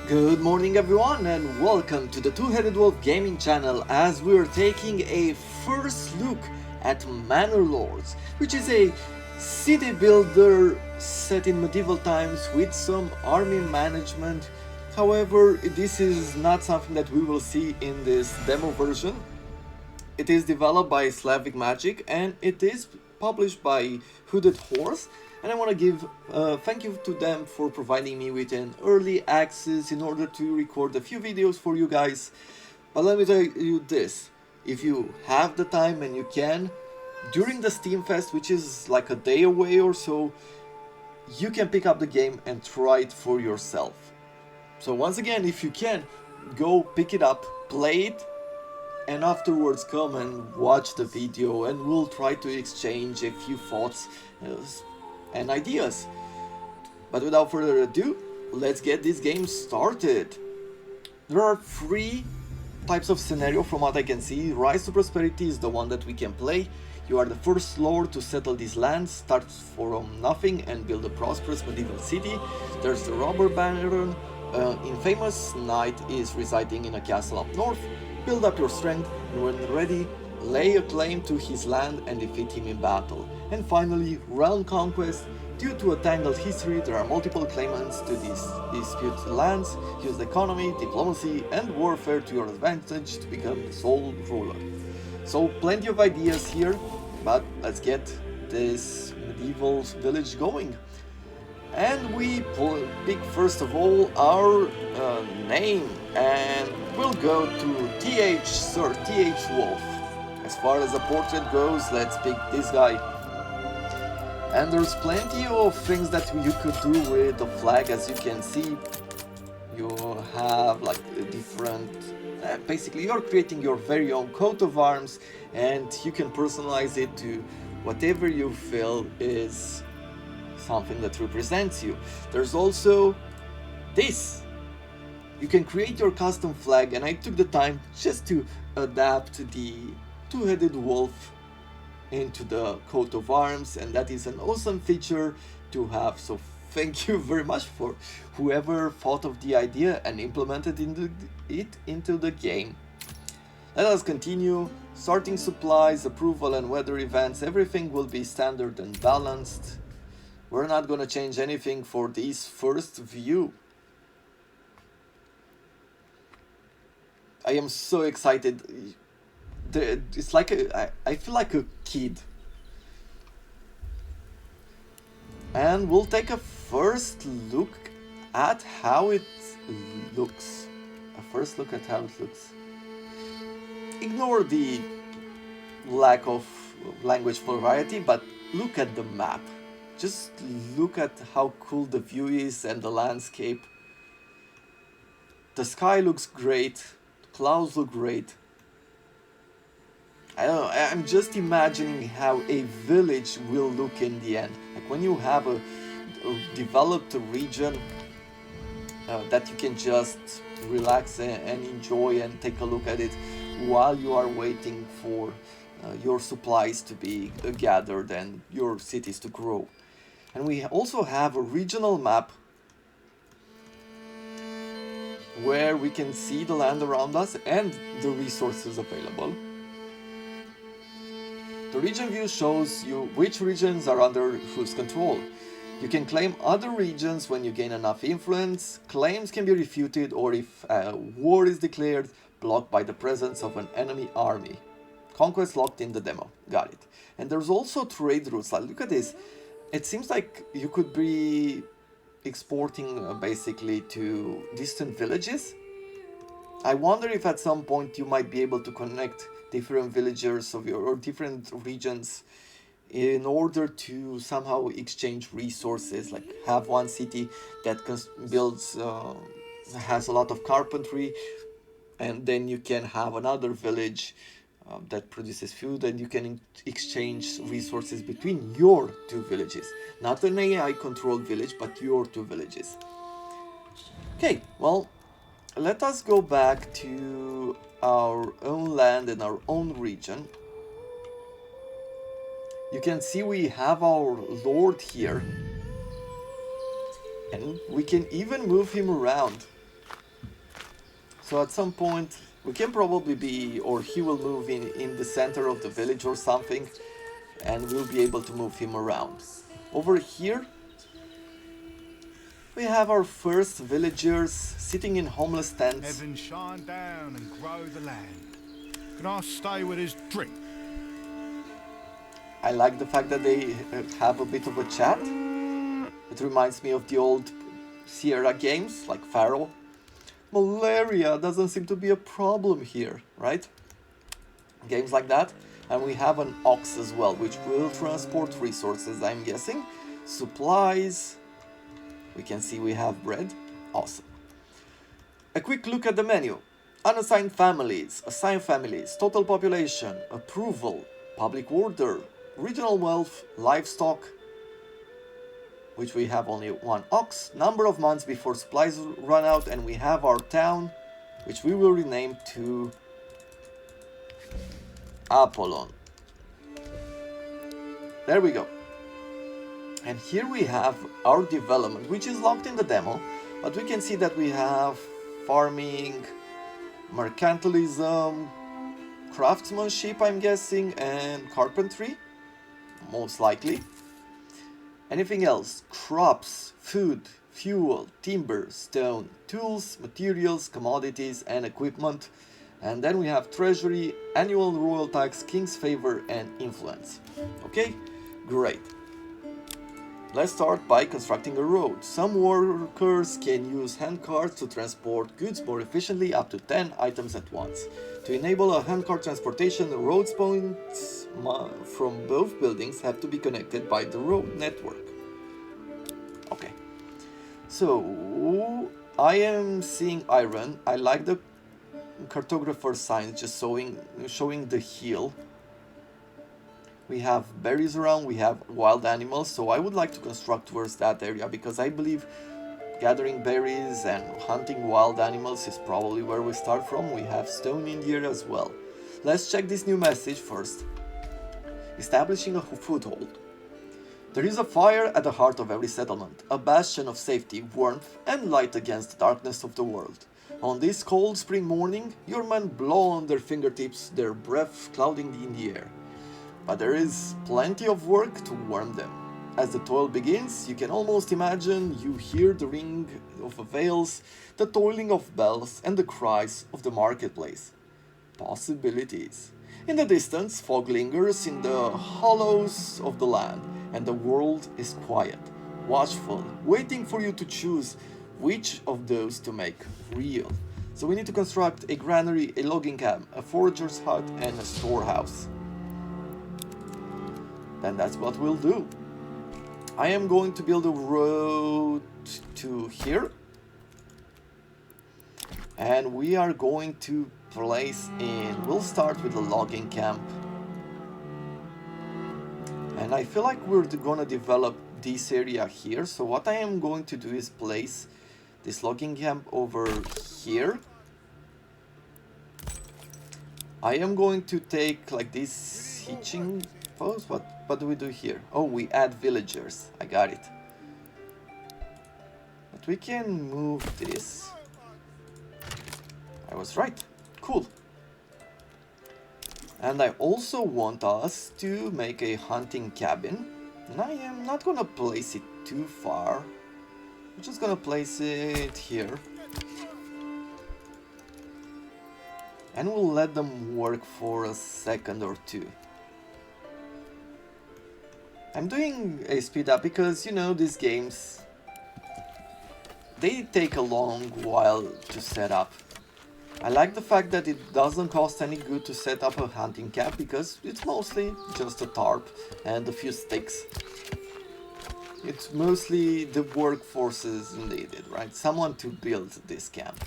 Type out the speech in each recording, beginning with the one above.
Good morning everyone and welcome to the Two-Headed Wolf Gaming channel as we're taking a first look at Manor Lords, which is a city builder set in medieval times with some army management. However, this is not something that we will see in this demo version. It is developed by Slavic Magic and it is published by Hooded Horse, and I want to give thank you to them for providing me with an early access in order to record a few videos for you guys. But let me tell you this, if you have the time and you can, during the Steam Fest, which is like a day away or so, you can pick up the game and try it for yourself. So once again, if you can, go pick it up, play it, and afterwards come and watch the video and we'll try to exchange a few thoughts and ideas. But without further ado, let's get this game started. There are three types of scenario from what I can see. Rise to Prosperity is the one that we can play. You are the first lord to settle these lands, start from nothing and build a prosperous medieval city. There's the Robber Baron. Infamous Knight is residing in a castle up north. Build up your strength and when ready, lay a claim to his land and defeat him in battle. And finally, Realm Conquest. Due to a tangled history, there are multiple claimants to these disputed lands. Use economy, diplomacy and warfare to your advantage to become the sole ruler. So plenty of ideas here, but let's get this medieval village going. And we pick first of all our name, and we'll go to TH Sir TH Wolf. As far as the portrait goes, let's pick this guy. And there's plenty of things that you could do with the flag. As you can see, you have like different, basically you're creating your very own coat of arms and you can personalize it to whatever you feel is something that represents you. There's also this. You can create your custom flag, and I took the time just to adapt the two-headed wolf into the coat of arms, and that is an awesome feature to have. So thank you very much for whoever thought of the idea and implemented it into the game. Let us continue. Sorting supplies, approval and weather events, everything will be standard and balanced. We're not gonna change anything for this first view. I am so excited. It's like I feel like a kid. And we'll take a first look at how it looks. A first look at how it looks. Ignore the lack of language variety, but look at the map. Just look at how cool the view is and the landscape. The sky looks great, the clouds look great. I don't know, I'm just imagining how a village will look in the end. Like when you have a developed region that you can just relax and enjoy and take a look at it while you are waiting for your supplies to be gathered and your cities to grow. And we also have a regional map where we can see the land around us and the resources available. The region view shows you which regions are under whose control. You can claim other regions when you gain enough influence. Claims can be refuted or if war is declared, blocked by the presence of an enemy army. Conquest locked in the demo. Got it. And there's also trade routes. Like, look at this. It seems like you could be exporting basically to distant villages. I wonder if at some point you might be able to connect different villagers of your or different regions in order to somehow exchange resources, like have one city that builds has a lot of carpentry, and then you can have another village that produces food, and you can exchange resources between your two villages. Not an AI controlled village, but your two villages. Okay, well, let us go back to our own land and our own region. You can see we have our lord here, and we can even move him around. So at some point we can probably be, or he will move in the center of the village or something, and we'll be able to move him around. Over here we have our first villagers sitting in homeless tents. Heaven shine down and grow the land. Can I stay with his drink? I like the fact that they have a bit of a chat. It reminds me of the old Sierra games like Pharaoh. Malaria doesn't seem to be a problem here, right? Games like that. And we have an ox as well, which will transport resources, I'm guessing. Supplies. We can see we have bread. Awesome. A quick look at the menu. Unassigned families, assigned families, total population, approval, public order, regional wealth, livestock, which we have only one ox, number of months before supplies run out, and we have our town, which we will rename to Apollon. There we go. And here we have our development, which is locked in the demo, but we can see that we have farming, mercantilism, craftsmanship, I'm guessing, and carpentry, most likely. Anything else? Crops, food, fuel, timber, stone, tools, materials, commodities, and equipment. And then we have treasury, annual royal tax, king's favor, and influence. Okay, great. Let's start by constructing a road. Some workers can use handcarts to transport goods more efficiently, up to 10 items at once. To enable a handcart transportation, the road points from both buildings have to be connected by the road network. Okay. So, I am seeing iron. I like the cartographer signs just showing the hill. We have berries around, we have wild animals, so I would like to construct towards that area because I believe gathering berries and hunting wild animals is probably where we start from. We have stone in here as well. Let's check this new message first. Establishing a foothold. There is a fire at the heart of every settlement, a bastion of safety, warmth, and light against the darkness of the world. On this cold spring morning, your men blow on their fingertips, their breath clouding in the air. But there is plenty of work to warm them. As the toil begins, you can almost imagine you hear the ring of veils, the tolling of bells, and the cries of the marketplace. Possibilities. In the distance, fog lingers in the hollows of the land, and the world is quiet, watchful, waiting for you to choose which of those to make real. So we need to construct a granary, a logging camp, a forager's hut, and a storehouse. Then that's what we'll do. I am going to build a road to here. And we are going to place in, we'll start with the logging camp. And I feel like we're gonna develop this area here. So what I am going to do is place this logging camp over here. I am going to take like this hitching post. What do we do here? Oh, we add villagers. I got it. But we can move this. I was right. Cool. And I also want us to make a hunting cabin. And I am not gonna place it too far. I'm just gonna place it here. And we'll let them work for a second or two. I'm doing a speed up because, you know, these games, they take a long while to set up. I like the fact that it doesn't cost any good to set up a hunting camp because it's mostly just a tarp and a few sticks. It's mostly the workforces needed, right? Someone to build this camp.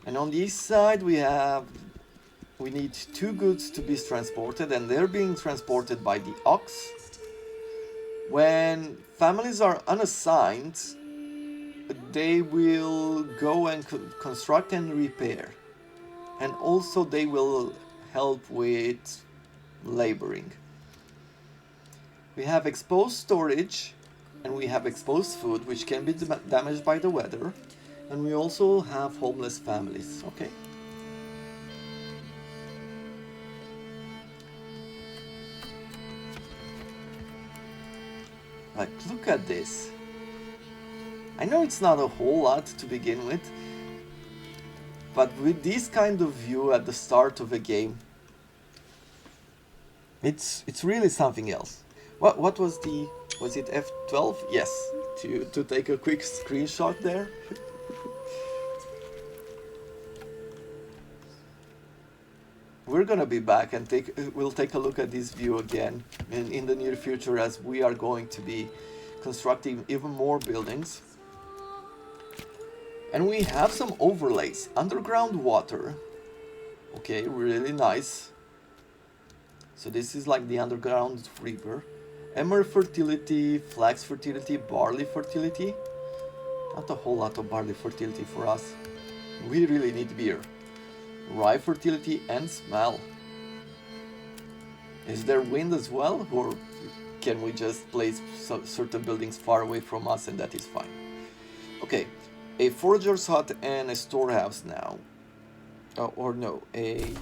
And on this side we need two goods to be transported, and they're being transported by the ox. When families are unassigned, they will go and construct and repair. And also they will help with laboring. We have exposed storage, and we have exposed food, which can be damaged by the weather. And we also have homeless families. Okay. Like, look at this. I know it's not a whole lot to begin with, but with this kind of view at the start of a game, it's really something else. What was it F12? Yes, to take a quick screenshot there. We're gonna be back and we'll take a look at this view again in the near future, as we are going to be constructing even more buildings. And we have some overlays. Underground water. Okay, really nice. So this is like the underground river. Emmer fertility, flax fertility, barley fertility. Not a whole lot of barley fertility for us. We really need beer. Rye fertility and smell. Is there wind as well, or can we just place certain buildings far away from us and that is fine? Okay, a forager's hut and a storehouse now. Or no, a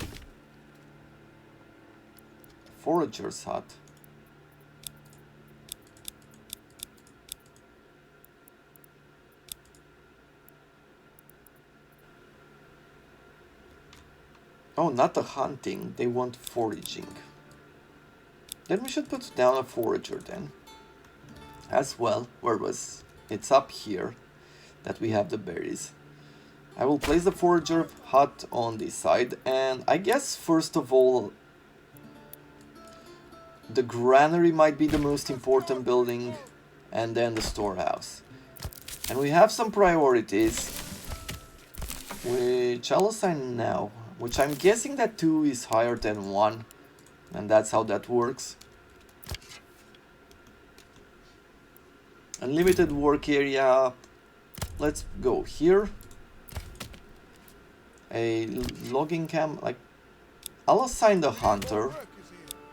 forager's hut. Oh, not a hunting, they want foraging. Then we should put down a forager then. As well, where was... It's up here that we have the berries. I will place the forager hut on this side, and I guess first of all the granary might be the most important building, and then the storehouse. And we have some priorities, which I'll assign now. Which I'm guessing that 2 is higher than 1. And that's how that works. Unlimited work area. Let's go here. A logging camp. Like, I'll assign the hunter.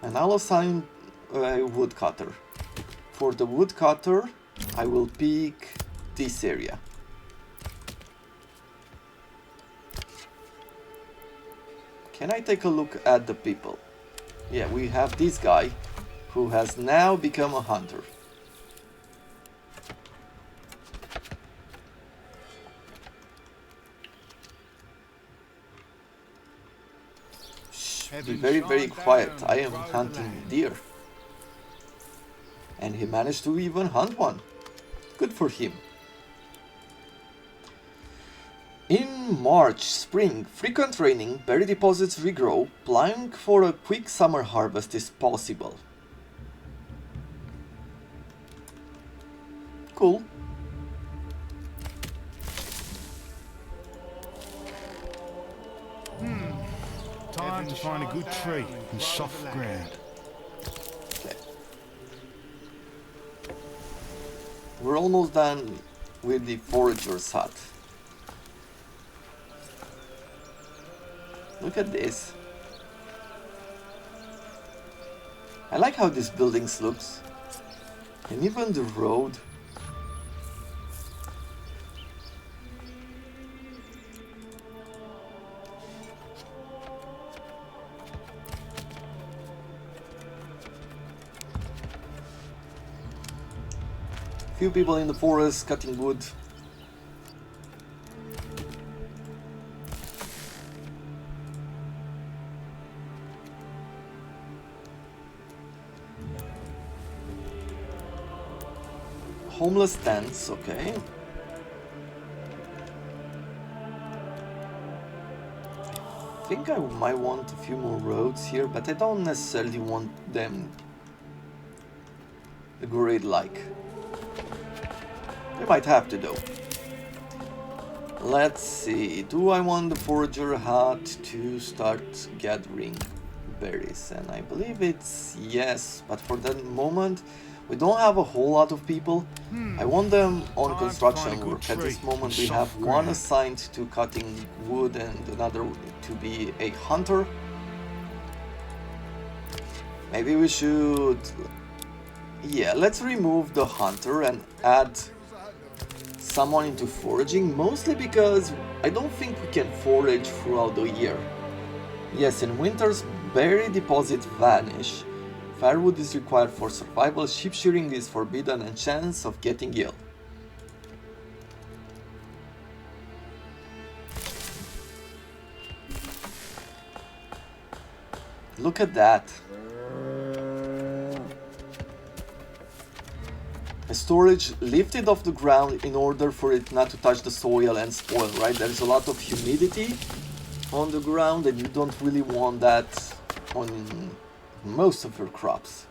And I'll assign a woodcutter. For the woodcutter, I will pick this area. Can I take a look at the people? Yeah, we have this guy who has now become a hunter. Shh, be very quiet. I am hunting deer. And he managed to even hunt one. Good for him. In March, spring, frequent raining, berry deposits regrow, plowing for a quick summer harvest is possible. Cool. Time to find a good tree and soft ground. Okay. We're almost done with the forager's hut. Look at this. I like how this building looks. And even the road. Few people in the forest cutting wood. Homeless tents, okay. I think I might want a few more roads here, but I don't necessarily want them grid-like. We might have to though. Let's see, do I want the forager hut to start gathering berries? And I believe it's yes, but for the moment we don't have a whole lot of people. I want them on construction work. At this moment we have one assigned to cutting wood and another to be a hunter. Maybe we should... Yeah, let's remove the hunter and add someone into foraging, mostly because I don't think we can forage throughout the year. Yes, in winters, berry deposits vanish. Firewood is required for survival, sheep shearing is forbidden, and chance of getting ill. Look at that. A storage lifted off the ground in order for it not to touch the soil and spoil, right? There's a lot of humidity on the ground and you don't really want that on most of your crops.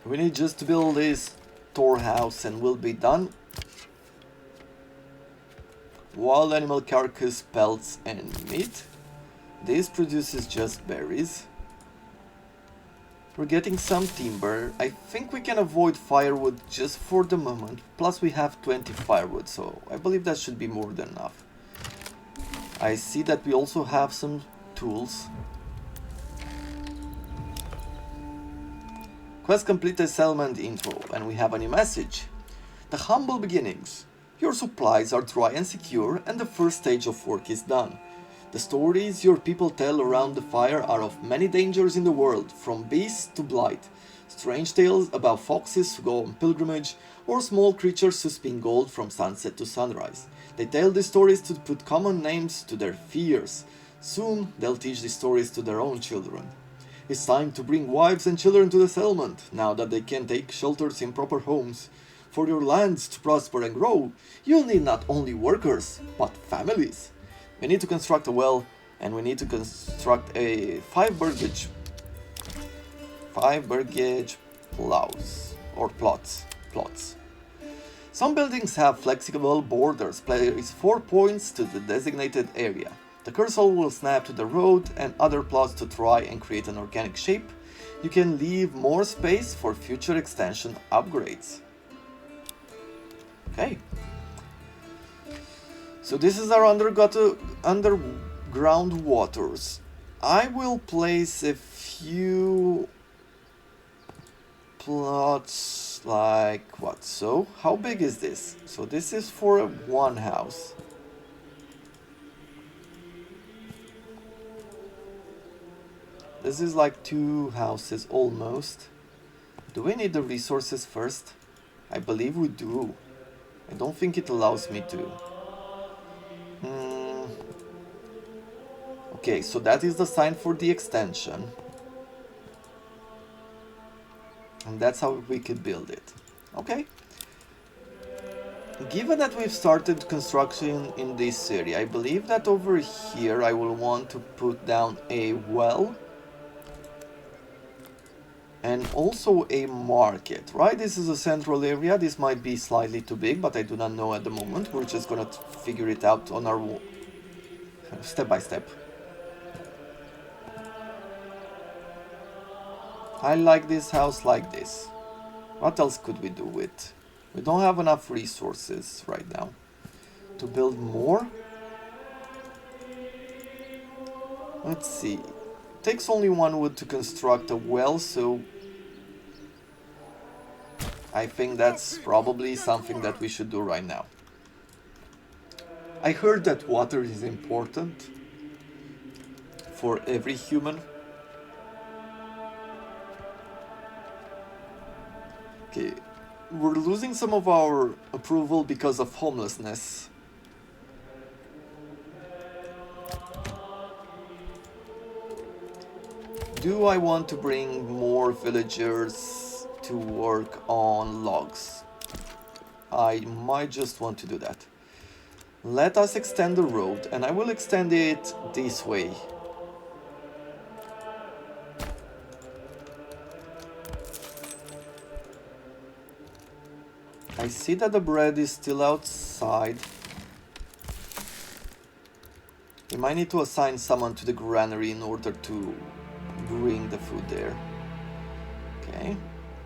We need just to build this storehouse and we'll be done. Wild animal carcass, pelts and meat. This produces just berries. We're getting some timber. I think we can avoid firewood just for the moment. Plus we have 20 firewood, so I believe that should be more than enough. I see that we also have some tools. Quest completed, settlement intro, and we have a new message. The humble beginnings. Your supplies are dry and secure, and the first stage of work is done. The stories your people tell around the fire are of many dangers in the world, from beasts to blight, strange tales about foxes who go on pilgrimage, or small creatures who spin gold from sunset to sunrise. They tell these stories to put common names to their fears. Soon they'll teach these stories to their own children. It's time to bring wives and children to the settlement, now that they can take shelters in proper homes. For your lands to prosper and grow, you'll need not only workers, but families. We need to construct a well, and we need to construct a 5 burgage plots. Some buildings have flexible borders, place 4 points to the designated area. The cursor will snap to the road and other plots to try and create an organic shape. You can leave more space for future extension upgrades. Okay. So this is our underground waters. I will place a few plots like what so? How big is this? So this is for one house. This is like 2 houses almost. Do we need the resources first? I believe we do. I don't think it allows me to. Okay, so that is the sign for the extension. And that's how we could build it. Okay. Given that we've started construction in this area, I believe that over here I will want to put down a well. And also a market, right? This is a central area. This might be slightly too big, but I do not know at the moment. We're just gonna figure it out on our step by step. I like this house like this. What else could we do with? We don't have enough resources right now to build more. Let's see. It takes only 1 wood to construct a well, so I think that's probably something that we should do right now. I heard that water is important for every human. Okay, we're losing some of our approval because of homelessness. Do I want to bring more villagers to work on logs? I might just want to do that. Let us extend the road, and I will extend it this way. I see that the bread is still outside. We might need to assign someone to the granary in order to bring the food there. Okay.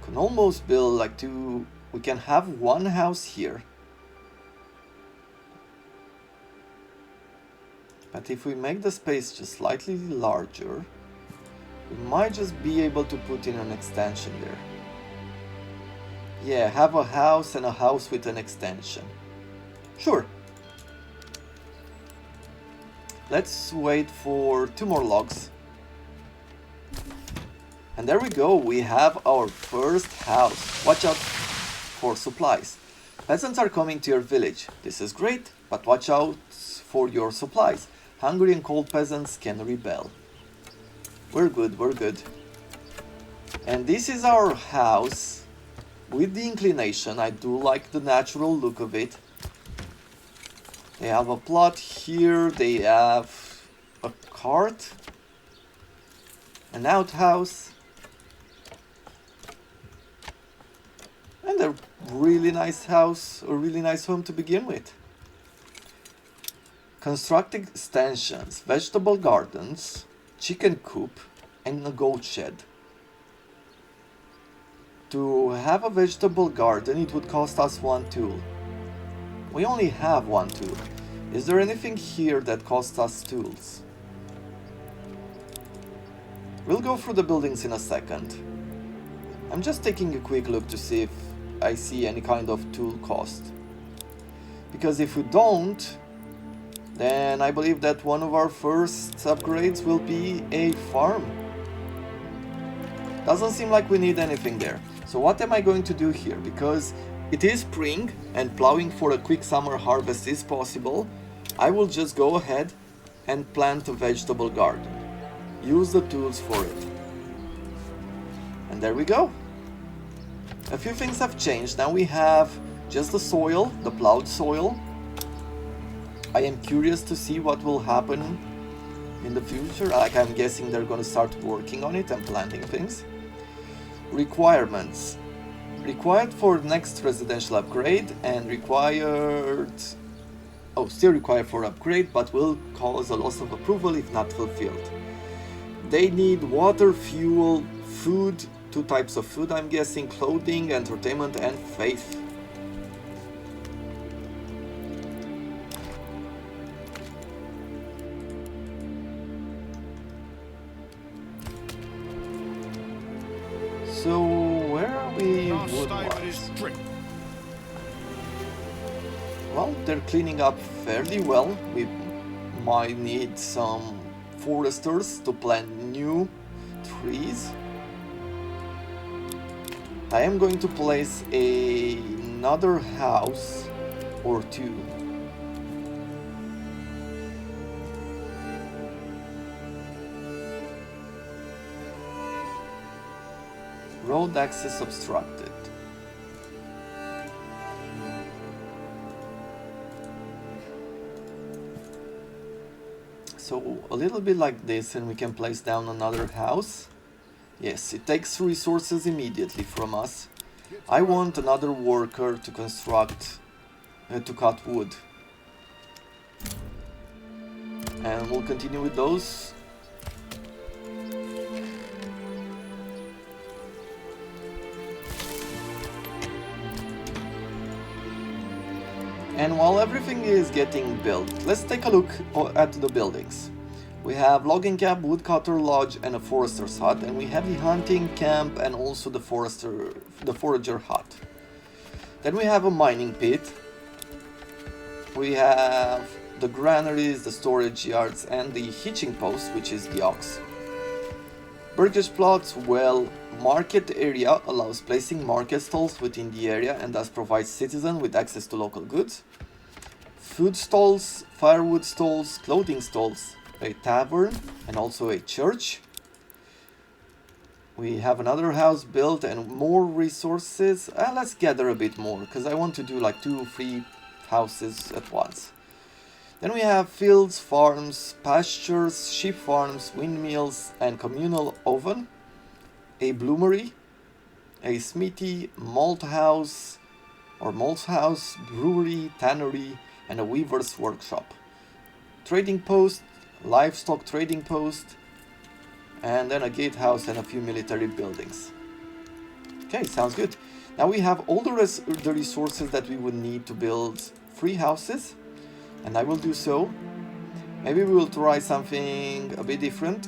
Can almost build like 2. We can have 1 house here. But if we make the space just slightly larger, We might just be able to put in an extension there. Yeah, have a house and a house with an extension. Sure. Let's wait for 2 more logs. And there we go, we have our first house. Watch out for supplies. Peasants are coming to your village. This is great, but watch out for your supplies. Hungry and cold peasants can rebel. We're good, we're good. And this is our house with the inclination. I do like the natural look of it. They have a plot here, they have a cart, an outhouse, and a really nice house, a really nice home to begin with. Construct extensions, vegetable gardens, chicken coop, and a goat shed. To have a vegetable garden, it would cost us 1 tool. We only have 1 tool. Is there anything here that costs us tools? We'll go through the buildings in a second. I'm just taking a quick look to see if I see any kind of tool cost. Because if we don't, then I believe that one of our first upgrades will be a farm. Doesn't seem like we need anything there. So what am I going to do here? Because it is spring and plowing for a quick summer harvest is possible, I will just go ahead and plant a vegetable garden. Use the tools for it. And there we go. A few things have changed. Now we have just the soil, the plowed soil. I am curious to see what will happen in the future. Like, I'm guessing they're going to start working on it and planting things. Requirements. Required for next residential upgrade and required... Oh, still required for upgrade, but will cause a loss of approval if not fulfilled. They need water, fuel, food, 2 types of food I'm guessing, clothing, entertainment, and faith. So, where are we wood-wise? Well, they're cleaning up fairly well. We might need some foresters to plant new trees. I am going to place another house or 2. Road access obstructed. So a little bit like this, and we can place down another house. Yes, it takes resources immediately from us. I want another worker to construct, to cut wood. And we'll continue with those. And while everything is getting built, let's take a look at the buildings. We have logging camp, woodcutter lodge, and a forester's hut, and we have the hunting camp and also the forager hut. Then we have a mining pit. We have the granaries, the storage yards, and the hitching post, which is the ox. Burgess plots, well, market area allows placing market stalls within the area and thus provides citizens with access to local goods. Food stalls, firewood stalls, clothing stalls, a tavern, and also a church. We have another house built and more resources. Let's gather a bit more, because I want to do like 2 or 3 houses at once. Then we have fields, farms, pastures, sheep farms, windmills, and communal oven. A bloomery, a smithy, malt house, brewery, tannery, and a weaver's workshop. Trading post, livestock trading post, and then a gatehouse and a few military buildings. Okay, sounds good. Now we have all the resources that we would need to build 3 houses, and I will do so. Maybe we will try something a bit different.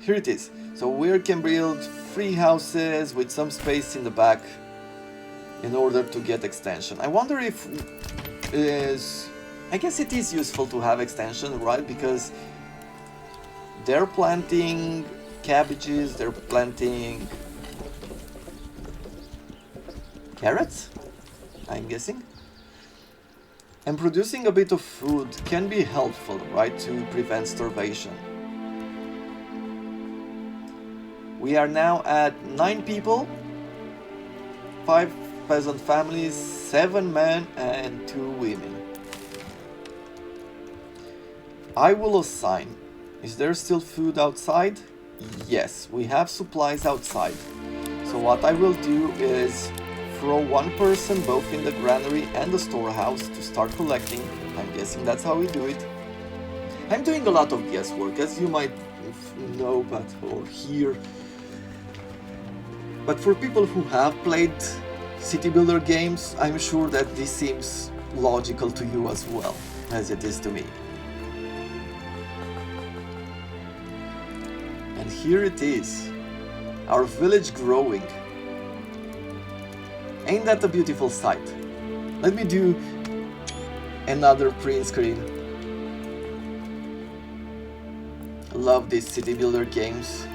here it is. So we can build 3 houses with some space in the back in order to get extension. I wonder if I guess it is useful to have extension, right? Because they're planting cabbages, they're planting carrots, I'm guessing. And producing a bit of food can be helpful, right, to prevent starvation. We are now at 9 people, 5 peasant families, 7 men and 2 women. I will assign. Is there still food outside? Yes, we have supplies outside. So what I will do is throw 1 person both in the granary and the storehouse to start collecting. I'm guessing that's how we do it. I'm doing a lot of guesswork, as you might know or hear. But for people who have played city builder games, I'm sure that this seems logical to you as well, as it is to me. And here it is, our village growing. Ain't that a beautiful sight? Let me do another print screen. I love these city builder games.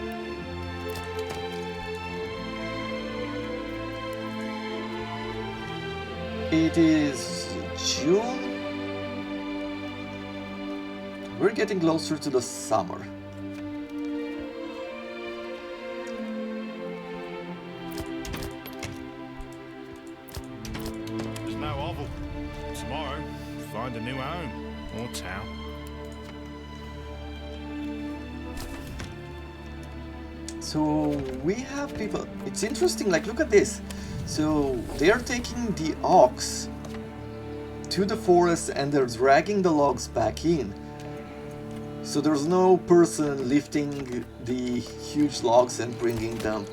It is June. We're getting closer to the summer. There's no hovel. Tomorrow, find a new home or town. So we have people. It's interesting, like look at this. So they are taking the ox to the forest and they're dragging the logs back in. So there's no person lifting the huge logs and bringing them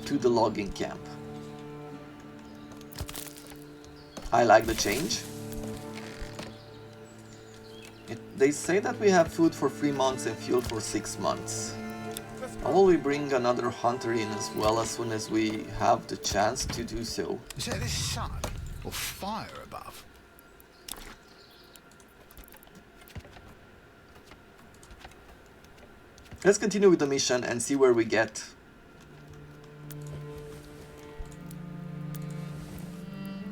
to the logging camp. I like the change. They say that we have food for 3 months and fuel for 6 months. How will we bring another hunter in as well as soon as we have the chance to do so? Is that the sun or fire above? Let's continue with the mission and see where we get.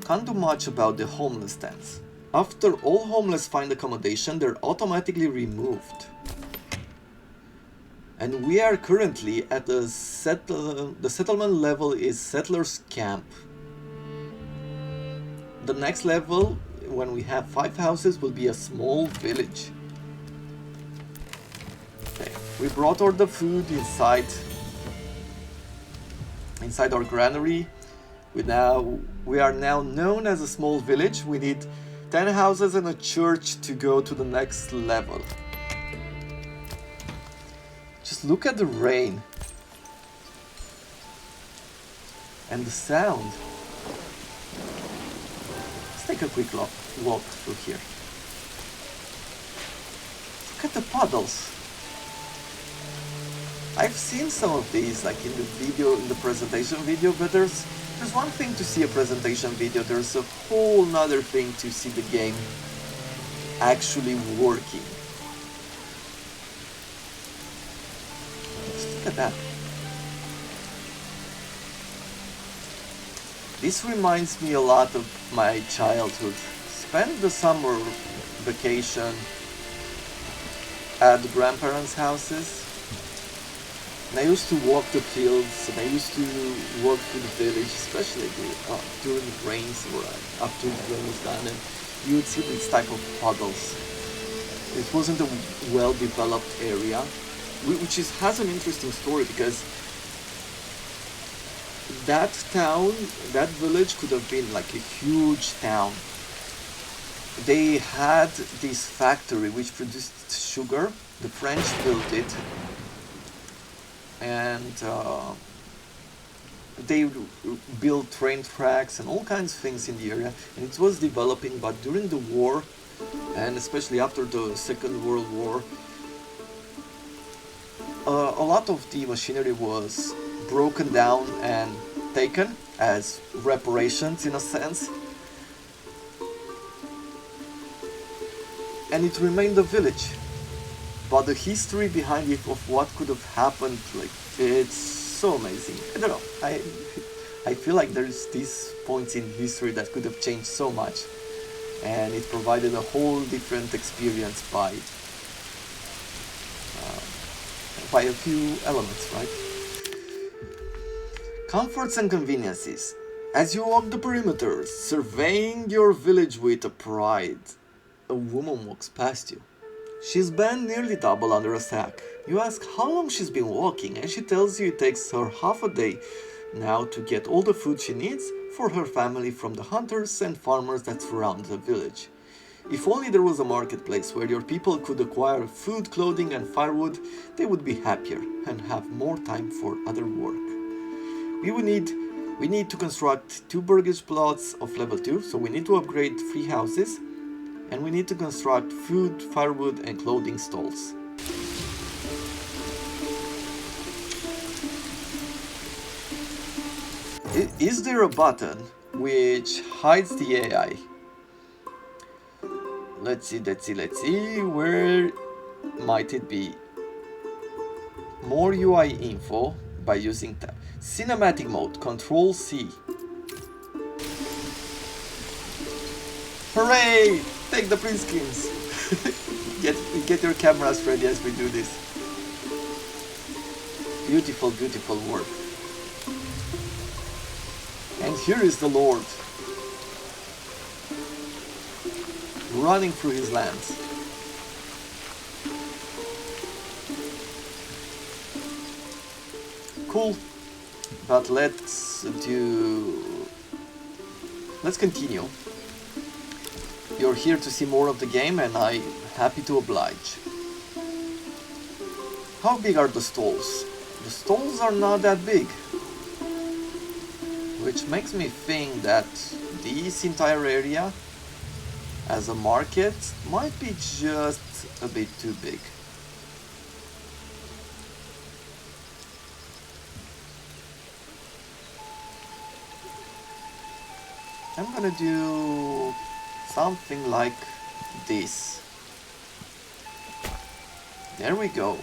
Can't do much about the homeless tents. After all homeless find accommodation, they're automatically removed. And we are currently at the settlement level is Settlers Camp. The next level, when we have 5 houses, will be a small village. Okay, we brought all the food inside our granary. We are now known as a small village. We need 10 houses and a church to go to the next level. Just look at the rain and the sound. Let's take a quick walk through here. Look at the puddles. I've seen some of these, like in the presentation video, but there's one thing to see a presentation video, there's a whole nother thing to see the game actually working. Look at that. This reminds me a lot of my childhood. Spent the summer vacation at the grandparents' houses. And I used to walk the fields and I used to walk through the village, especially during the rains or after the rain was done, and you would see these type of puddles. It wasn't a well-developed area, which has an interesting story because that town, that village could have been like a huge town. They had this factory which produced sugar. The French built it, and they built train tracks and all kinds of things in the area, and it was developing. But during the war, and especially after the Second World War, a lot of the machinery was broken down and taken as reparations in a sense, and it remained a village. But the history behind it of what could have happened, like, it's so amazing. I don't know, I feel like there's these points in history that could have changed so much, and it provided a whole different experience by a few elements, right? Comforts and conveniences. As you walk the perimeters, surveying your village with pride, a woman walks past you. She's bent nearly double under a sack. You ask how long she's been walking, and she tells you it takes her half a day now to get all the food she needs for her family from the hunters and farmers that surround the village. If only there was a marketplace where your people could acquire food, clothing and firewood, they would be happier and have more time for other work. We need to construct 2 burgage plots of level 2, so we need to upgrade 3 houses, and we need to construct food, firewood and clothing stalls. Is there a button which hides the AI? Let's see, where might it be? More UI info by using tab. Cinematic mode, Control C. Hooray! Take the print skins! get your cameras ready as we do this. Beautiful, beautiful work. And here is the Lord, running through his lands. Cool, but let's continue. You're here to see more of the game and I'm happy to oblige. How big are the stalls? The stalls are not that big, which makes me think that this entire area as a market might be just a bit too big. I'm gonna do something like this. There we go.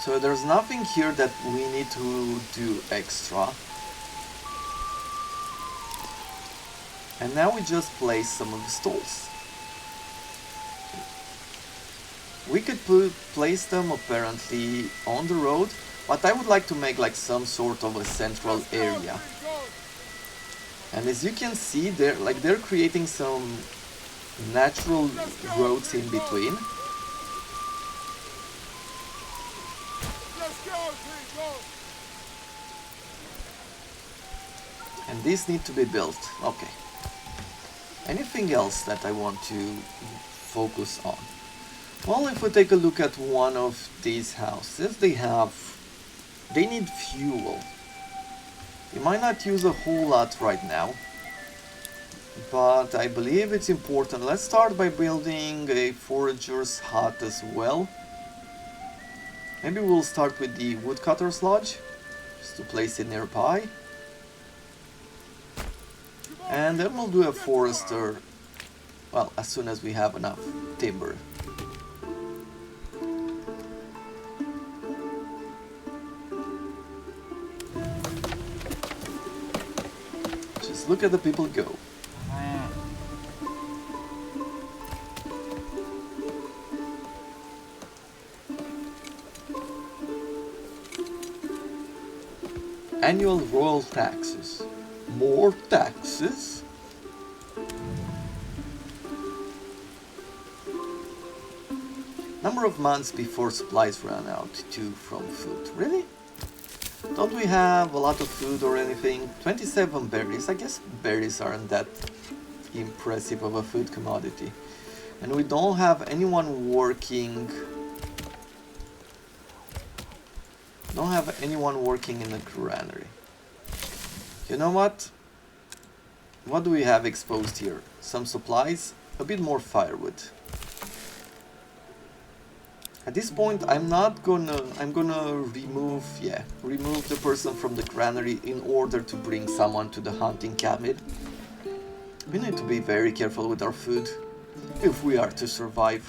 So there's nothing here that we need to do extra. And now we just place some of the stalls. We could place them apparently on the road, but I would like to make like some sort of a central area. And as you can see, they're creating some natural roads in between. And these need to be built. Okay. Anything else that I want to focus on? Well, if we take a look at one of these houses, they need fuel. They might not use a whole lot right now, but I believe it's important. Let's start by building a forager's hut as well. Maybe we'll start with the woodcutter's lodge, just to place it nearby. And then we'll do a forester, well, as soon as we have enough timber. Just look at the people go. Annual royal taxes. More taxes? Number of months before supplies run out from food. Really? Don't we have a lot of food or anything? 27 berries. I guess berries aren't that impressive of a food commodity. And we don't have anyone working. Don't have anyone working in the granary. You know what? What do we have exposed here? Some supplies, a bit more firewood. At this point, I'm gonna remove the person from the granary in order to bring someone to the hunting cabin. We need to be very careful with our food if we are to survive.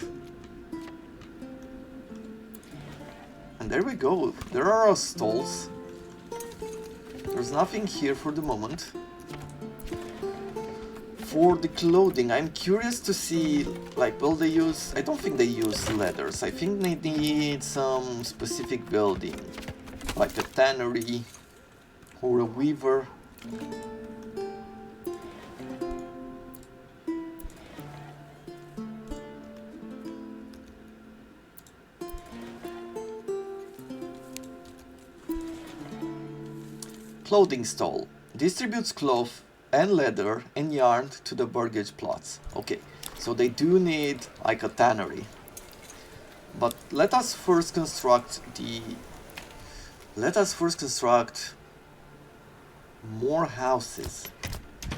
And there we go. There are our stalls. There's nothing here for the moment. For the clothing, I'm curious to see, like, will they use... I don't think they use leathers. I think they need some specific building, like a tannery or a weaver. Clothing stall. Distributes cloth and leather and yarn to the burgage plots. Okay, so they do need like a tannery. But let us first construct more houses.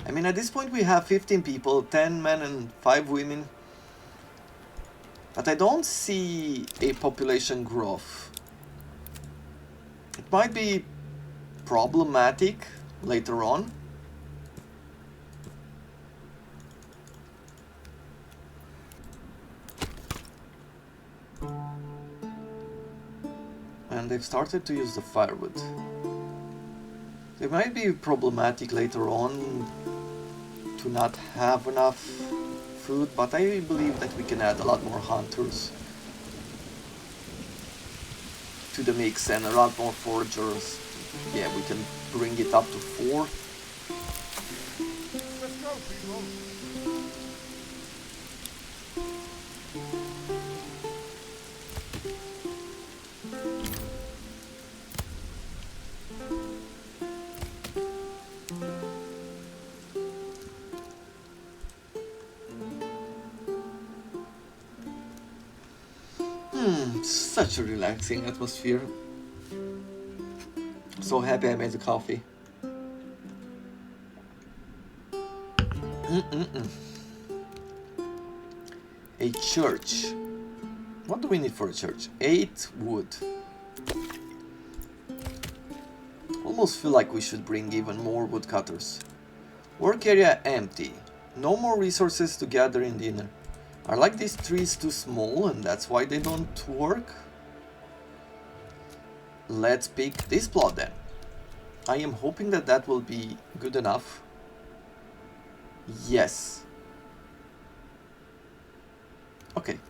I mean, at this point we have 15 people, 10 men and 5 women. But I don't see a population growth. It might be problematic later on. And they've started to use the firewood. It might be problematic later on to not have enough food, but I believe that we can add a lot more hunters to the mix and a lot more foragers. Yeah, we can bring it up to 4. Let's go, people. Such a relaxing atmosphere. So happy I made the coffee. A church. What do we need for a church? 8 wood. Almost feel like we should bring even more woodcutters. Work area empty. No more resources to gather in the inner. Are like these trees too small and that's why they don't work? Let's pick this plot then. I am hoping that that will be good enough. Yes. Okay.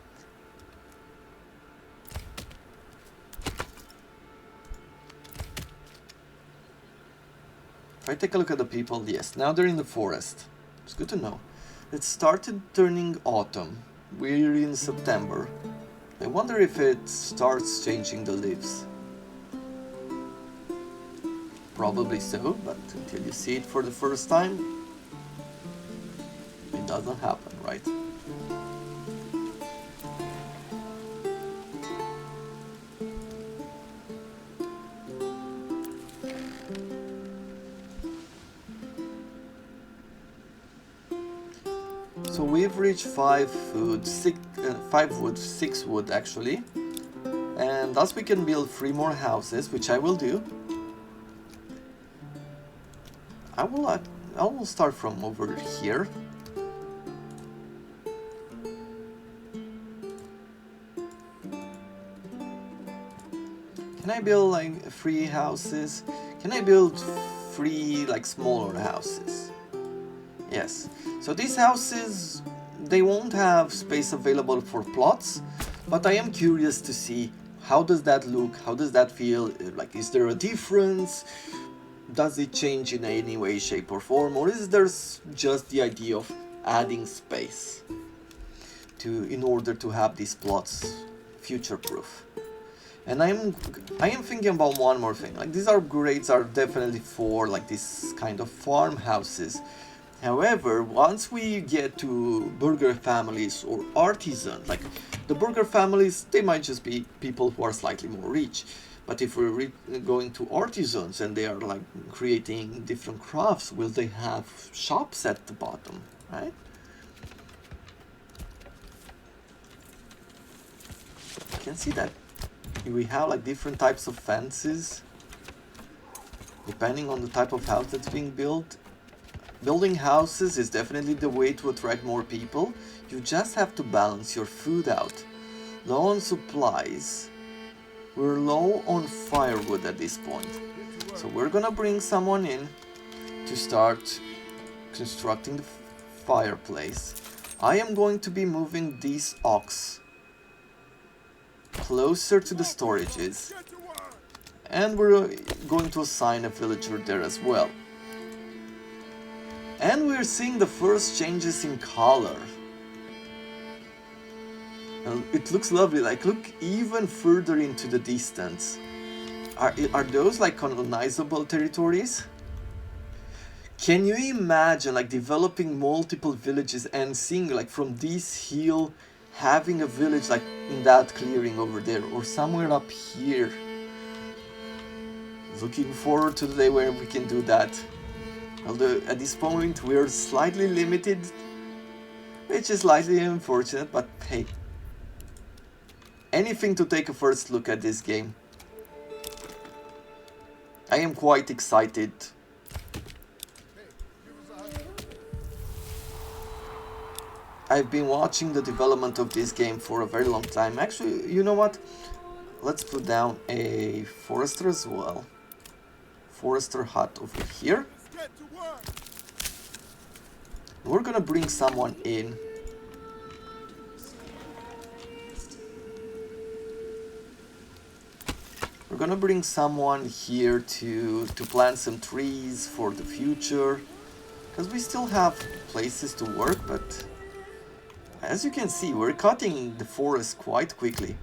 If I take a look at the people, yes, now they're in the forest. It's good to know. It started turning autumn. We're in September. I wonder if it starts changing the leaves. Probably so, but until you see it for the first time, it doesn't happen, right? So we've reached 5 wood, 6 wood actually, and thus we can build 3 more houses, which I will do. I will start from over here. Can I build like 3 houses? Can I build 3 like smaller houses? Yes. So these houses, they won't have space available for plots, but I am curious to see how does that look, how does that feel, like is there a difference, does it change in any way, shape or form, or is there just the idea of adding space in order to have these plots future-proof. And I am thinking about one more thing, like these upgrades are definitely for like this kind of farmhouses. However, once we get to burger families or artisans, like the burger families, they might just be people who are slightly more rich. But if we're going to artisans and they are like creating different crafts, will they have shops at the bottom, right? can see that we have like different types of fences depending on the type of house that's being built. Building houses is definitely the way to attract more people. You just have to balance your food out. Low on supplies. We're low on firewood at this point. So we're gonna bring someone in to start constructing the fireplace. I am going to be moving these ox closer to the storages. And we're going to assign a villager there as well. And we're seeing the first changes in color. It looks lovely, like look even further into the distance. Are those like colonizable territories? Can you imagine like developing multiple villages and seeing like from this hill having a village like in that clearing over there or somewhere up here? Looking forward to the day where we can do that. Although at this point we're slightly limited, which is slightly unfortunate, but hey. Anything to take a first look at this game. I am quite excited. I've been watching the development of this game for a very long time. Actually, you know what? Let's put down a forester as well. Forester hut over here. We're gonna bring someone in. We're gonna bring someone here to plant some trees for the future. Because we still have places to work, but as you can see, we're cutting the forest quite quickly.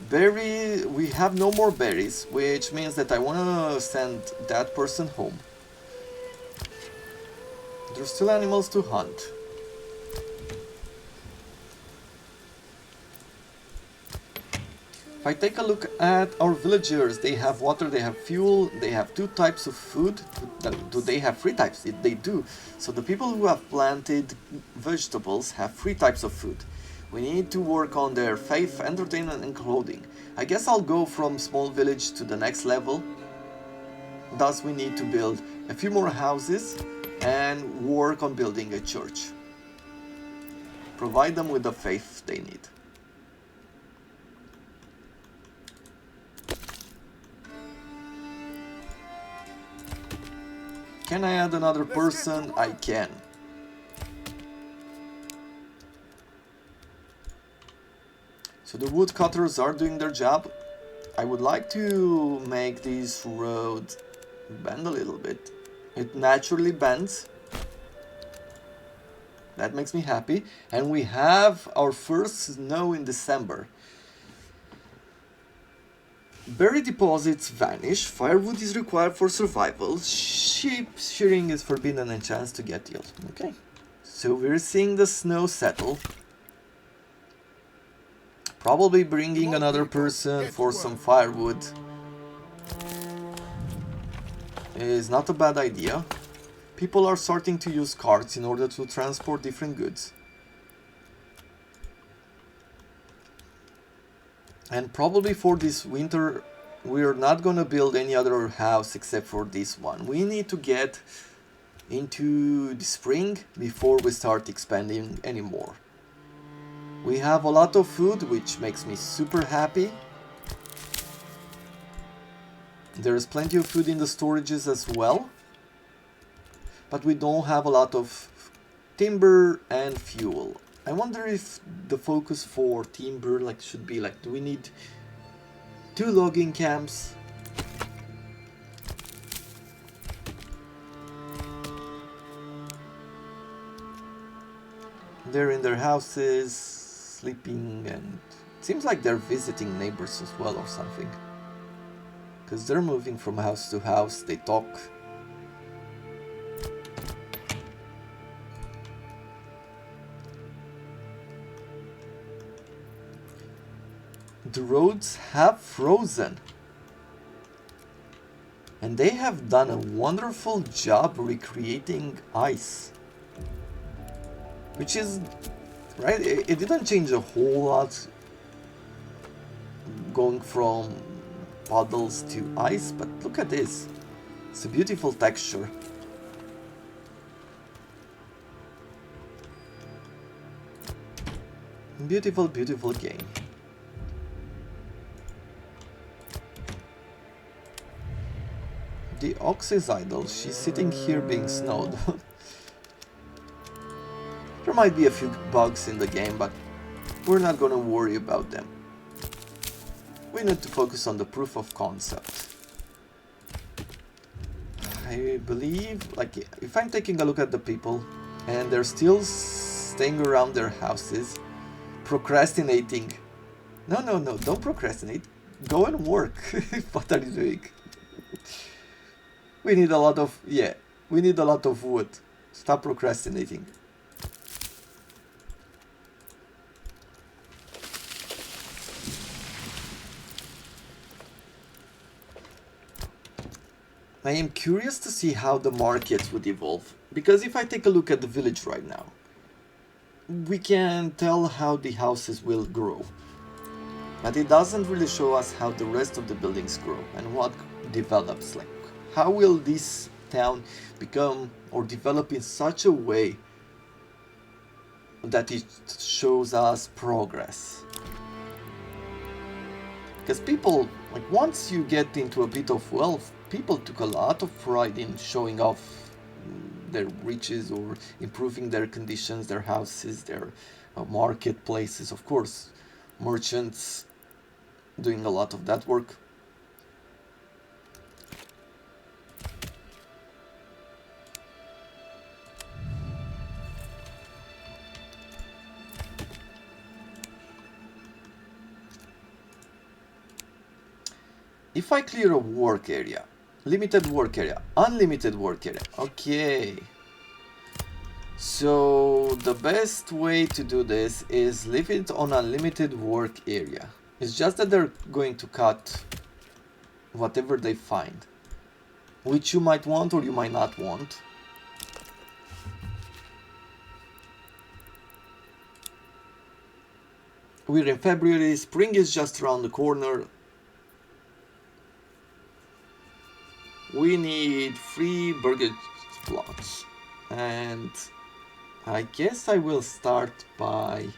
We have no more berries, which means that I wanna send that person home. There's still animals to hunt. If I take a look at our villagers, they have water, they have fuel, they have 2 types of food. Do they have 3 types? They do. So the people who have planted vegetables have 3 types of food. We need to work on their faith, entertainment and clothing. I guess I'll go from small village to the next level. Thus we need to build a few more houses and work on building a church. Provide them with the faith they need. Can I add another person? I can. So the woodcutters are doing their job. I would like to make this road bend a little bit. It naturally bends. That makes me happy. And we have our first snow in December. Berry deposits vanish. Firewood is required for survival. Sheep shearing is forbidden and chance to get yield. Okay. So we're seeing the snow settle. Probably bringing another person for some firewood is not a bad idea. People are starting to use carts in order to transport different goods. And probably for this winter we're not gonna build any other house except for this one. We need to get into the spring before we start expanding anymore. We have a lot of food, which makes me super happy. There's plenty of food in the storages as well. But we don't have a lot of timber and fuel. I wonder if the focus for timber should be do we need 2 logging camps? They're in their houses, sleeping, and it seems like they're visiting neighbors as well or something. Because they're moving from house to house, they talk. The roads have frozen. And they have done a wonderful job recreating ice. Which is right? It didn't change a whole lot going from puddles to ice, but look at this. It's a beautiful texture. Beautiful, beautiful game. The ox is idle. She's sitting here being snowed. There might be a few bugs in the game, but we're not gonna worry about them. We need to focus on the proof of concept. I believe, like, if I'm taking a look at the people and they're still staying around their houses, procrastinating. No, no, no, don't procrastinate. Go and work. What are you doing? We need a lot of, yeah, we need a lot of wood. Stop procrastinating. I am curious to see how the market would evolve, because if I take a look at the village right now, we can tell how the houses will grow, but it doesn't really show us how the rest of the buildings grow and what develops. Like, how will this town become or develop in such a way that it shows us progress? Because people, like, once you get into a bit of wealth, people took a lot of pride in showing off their riches or improving their conditions, their houses, their marketplaces. Of course, merchants doing a lot of that work. If I clear a work area, limited work area, unlimited work area, okay. So the best way to do this is leave it on unlimited work area. It's just that they're going to cut whatever they find, which you might want or you might not want. We're in February, spring is just around the corner. We need 3 burger plots, and I guess I will start by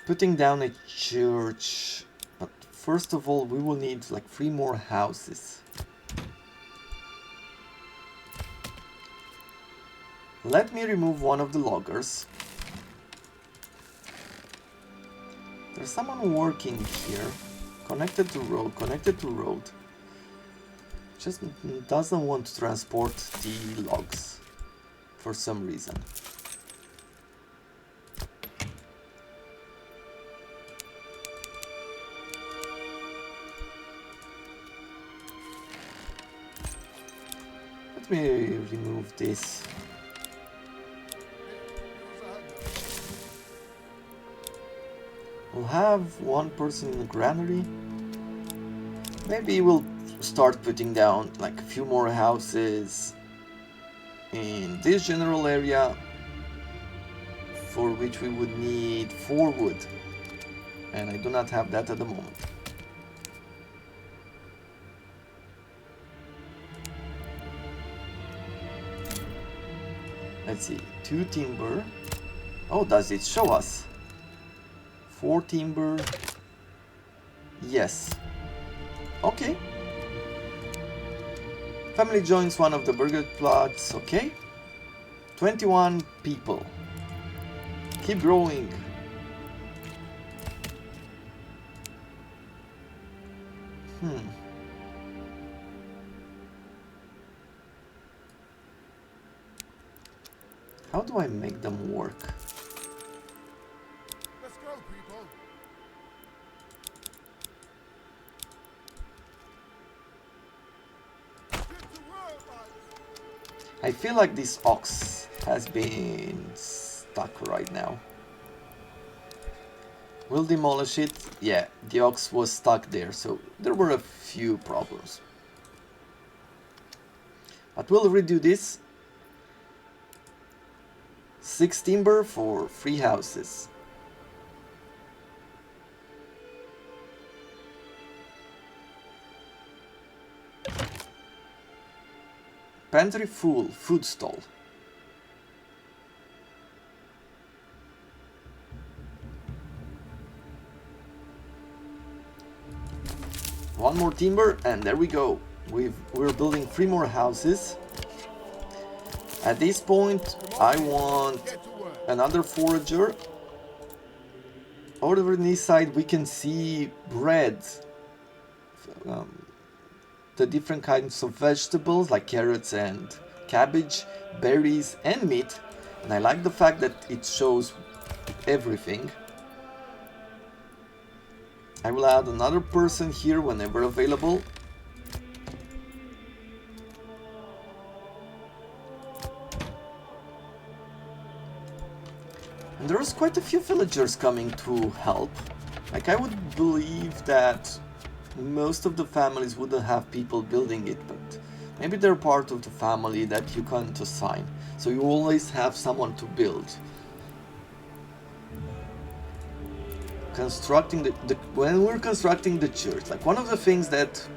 putting down a church, but first of all we will need like 3 more houses. Let me remove one of the loggers. There's someone working here, connected to road, connected to road. Just doesn't want to transport the logs for some reason. Let me remove this. We'll have one person in the granary. Maybe we'll start putting down like a few more houses in this general area, for which we would need 4 wood, and I do not have that at the moment. Let's see, 2 timber. Oh, does it show us 4 timber? Yes. Okay. Family joins one of the burger plots. Okay. 21 people. Keep growing. How do I make them work? Let's go, people. Get to work, lads. I feel like this ox has been stuck right now. We'll demolish it. Yeah, the ox was stuck there, so there were a few problems. But we'll redo this. 6 timber for 3 houses. Pantry full, food stall. One more timber and there we go. We're building 3 more houses. At this point I want another forager. Over on this side we can see bread. The different kinds of vegetables like carrots and cabbage, berries and meat. And I like the fact that it shows everything. I will add another person here whenever available. And there's quite a few villagers coming to help. Like, I would believe that most of the families wouldn't have people building it, but maybe they're part of the family that you can't assign. So you always have someone to build. Constructing when we're constructing the church, like one of the things that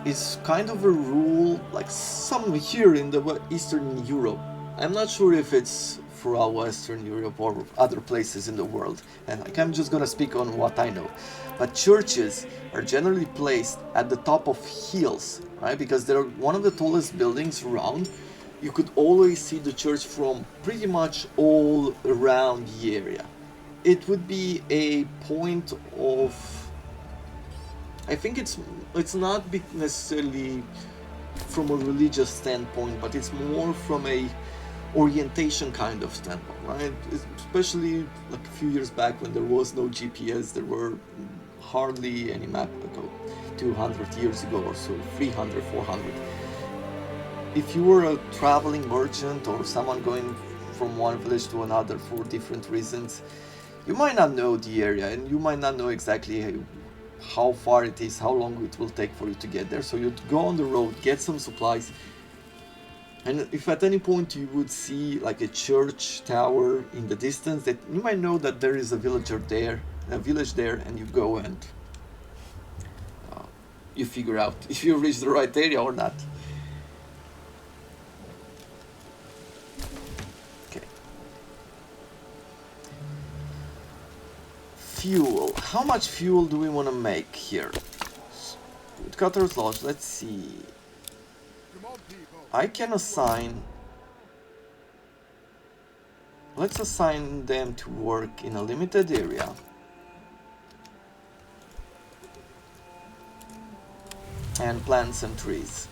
is kind of a rule, like some here in the Eastern Europe. I'm not sure if it's throughout Western Europe or other places in the world, and like I'm just gonna speak on what I know. But churches are generally placed at the top of hills, right? Because they're one of the tallest buildings around. You could always see the church from pretty much all around the area. It would be a point of, I think it's not necessarily from a religious standpoint, but it's more from a orientation kind of standpoint, right? Especially like a few years back when there was no GPS, there were hardly any map ago, 200 years ago or so, 300, 400. If you were a traveling merchant or someone going from one village to another for different reasons, you might not know the area and you might not know exactly how far it is, how long it will take for you to get there. So you'd go on the road, get some supplies, and if at any point you would see like a church tower in the distance, that you might know that there is a village there, and you go and you figure out if you reach the right area or not. Fuel. How much fuel do we want to make here? Woodcutter's Lodge, let's see. I can assign... Let's assign them to work in a limited area. And plant some trees.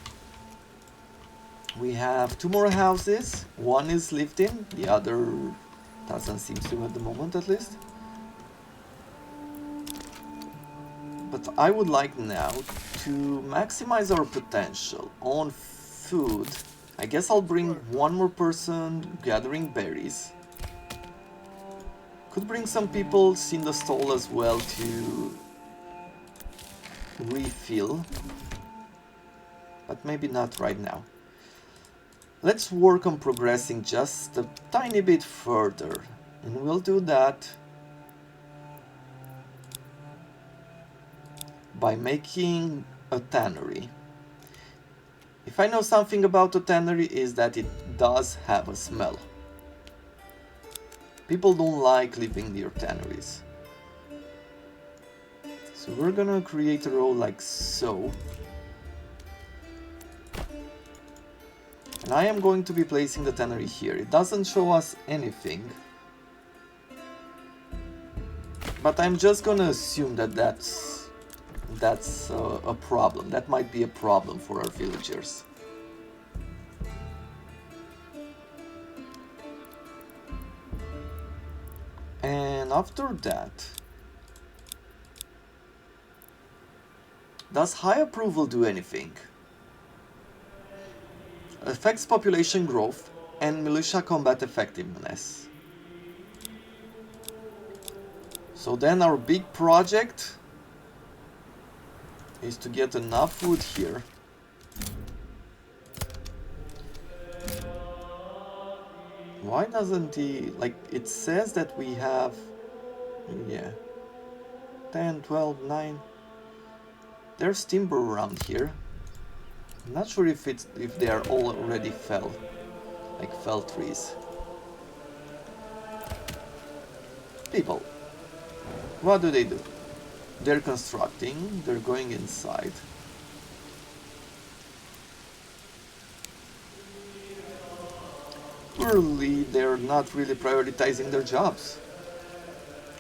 We have 2 more houses. One is lived in, the other doesn't seem to at the moment at least. But I would like now to maximize our potential on food. I guess I'll bring one more person gathering berries. Could bring some people in the stall as well to refill. But maybe not right now. Let's work on progressing just a tiny bit further. And we'll do that by making a tannery. If I know something about a tannery is that it does have a smell. People don't like living near tanneries. So we're gonna create a row like so. And I am going to be placing the tannery here. It doesn't show us anything. But I'm just gonna assume that that's a problem. That might be a problem for our villagers. And after that, does high approval do anything? Affects population growth and militia combat effectiveness. So then our big project is to get enough wood here Why doesn't he... Like, it says that we have... Yeah. 10, 12, 9... There's timber around here. I'm not sure if they are all already fell. Like fell trees. People. What do? They're constructing, they're going inside. Surely they're not really prioritizing their jobs.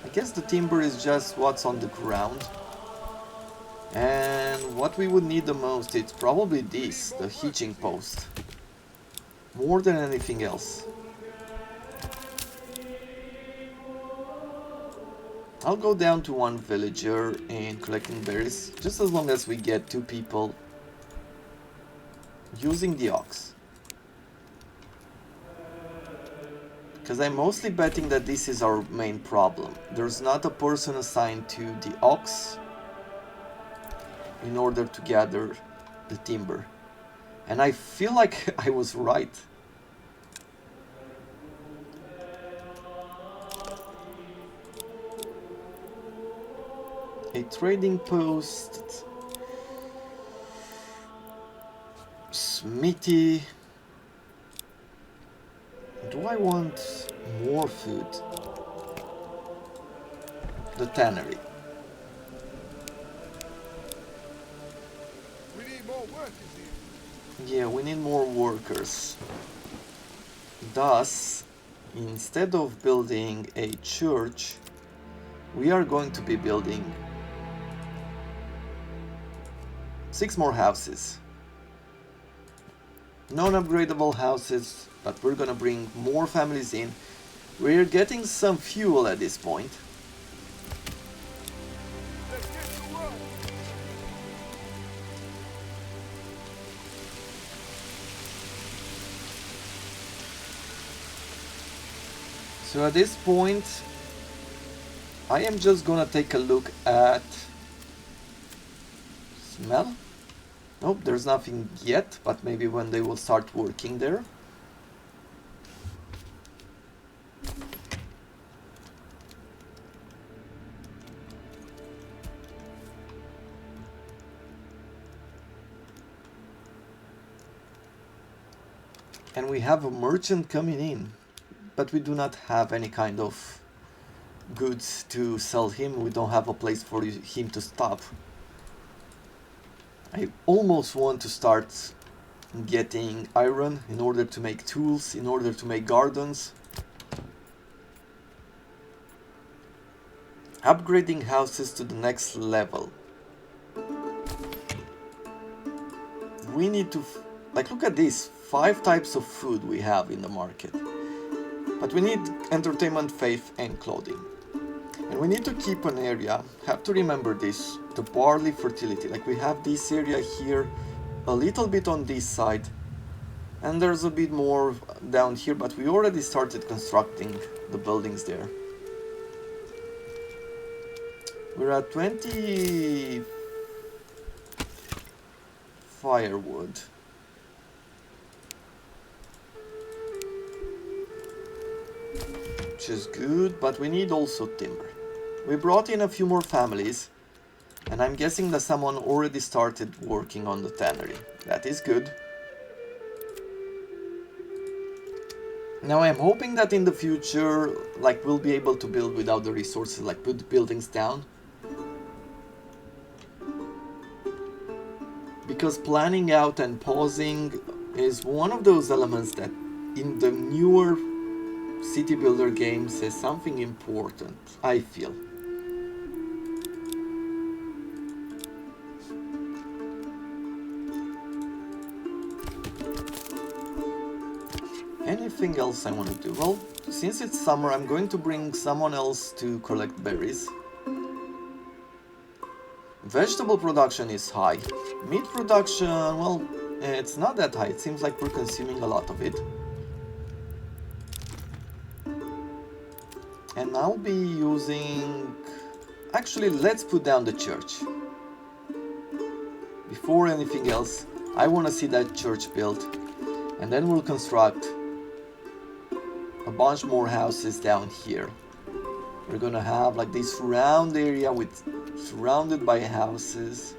I guess the timber is just what's on the ground. And what we would need the most, it's probably this, the hitching post. More than anything else. I'll go down to one villager and collecting berries, just as long as we get 2 people using the ox. Because I'm mostly betting that this is our main problem. There's not a person assigned to the ox in order to gather the timber. And I feel like I was right. A trading post. Smithy. Do I want more food? The tannery. We need more workers here. Yeah, we need more workers. Thus, instead of building a church, we are going to be building 6 more houses. Non-upgradable houses, but we're gonna bring more families in. We're getting some fuel at this point. Let's get to work. So at this point, I am just gonna take a look at... Smell? Nope, there's nothing yet, but maybe when they will start working there. And we have a merchant coming in, but we do not have any kind of goods to sell him. We don't have a place for him to stop. I almost want to start getting iron in order to make tools, in order to make gardens. Upgrading houses to the next level. We need to... like, look at this. 5 types of food we have in the market. But we need entertainment, faith and clothing. And we need to keep an area, have to remember this, the barley fertility. Like, we have this area here, a little bit on this side, and there's a bit more down here, but we already started constructing the buildings there. We're at 20 firewood. Which is good, but we need also timber. We brought in a few more families, and I'm guessing that someone already started working on the tannery. That is good. Now I'm hoping that in the future, like, we'll be able to build without the resources, like put buildings down. Because planning out and pausing is one of those elements that in the newer city builder games is something important, I feel. Anything else I want to do? Well, since it's summer, I'm going to bring someone else to collect berries. Vegetable production is high. Meat production, well, it's not that high. It seems like we're consuming a lot of it. And I'll be using... Actually, let's put down the church. Before anything else, I want to see that church built. And then we'll construct a bunch more houses down here. We're gonna have like this round area with surrounded by houses.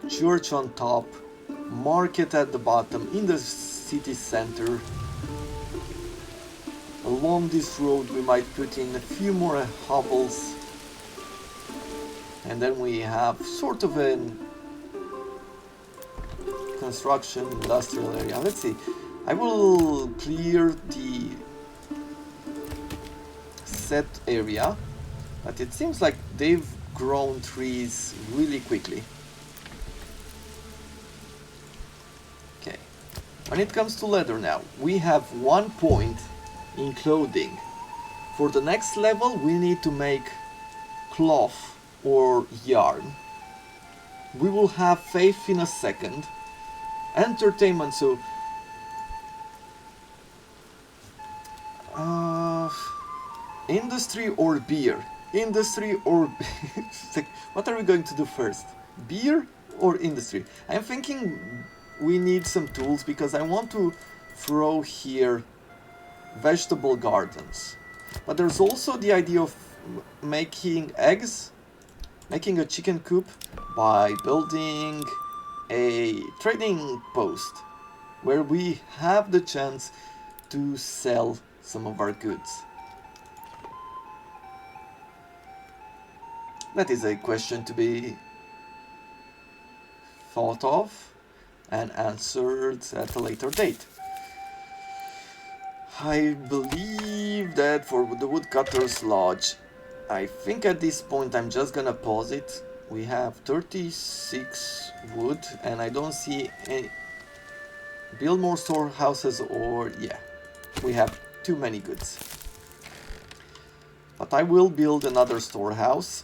Church on top, market at the bottom, in the city center. Along this road we might put in a few more hovels. And then we have sort of an construction industrial area. Let's see. I will clear the set area, but it seems like they've grown trees really quickly. Okay. When it comes to leather now, we have 1 point in clothing. For the next level we need to make cloth or yarn. We will have faith in a second. Entertainment, so industry or beer? Industry or what are we going to do first? Beer or industry? I'm thinking we need some tools because I want to throw here vegetable gardens. But there's also the idea of making eggs, making a chicken coop by building a trading post where we have the chance to sell some of our goods. That is a question to be thought of and answered at a later date. I believe that for the woodcutter's lodge, I think at this point I'm just gonna pause it. We have 36 wood and I don't see any. Build more storehouses or yeah, we have too many goods. But I will build another storehouse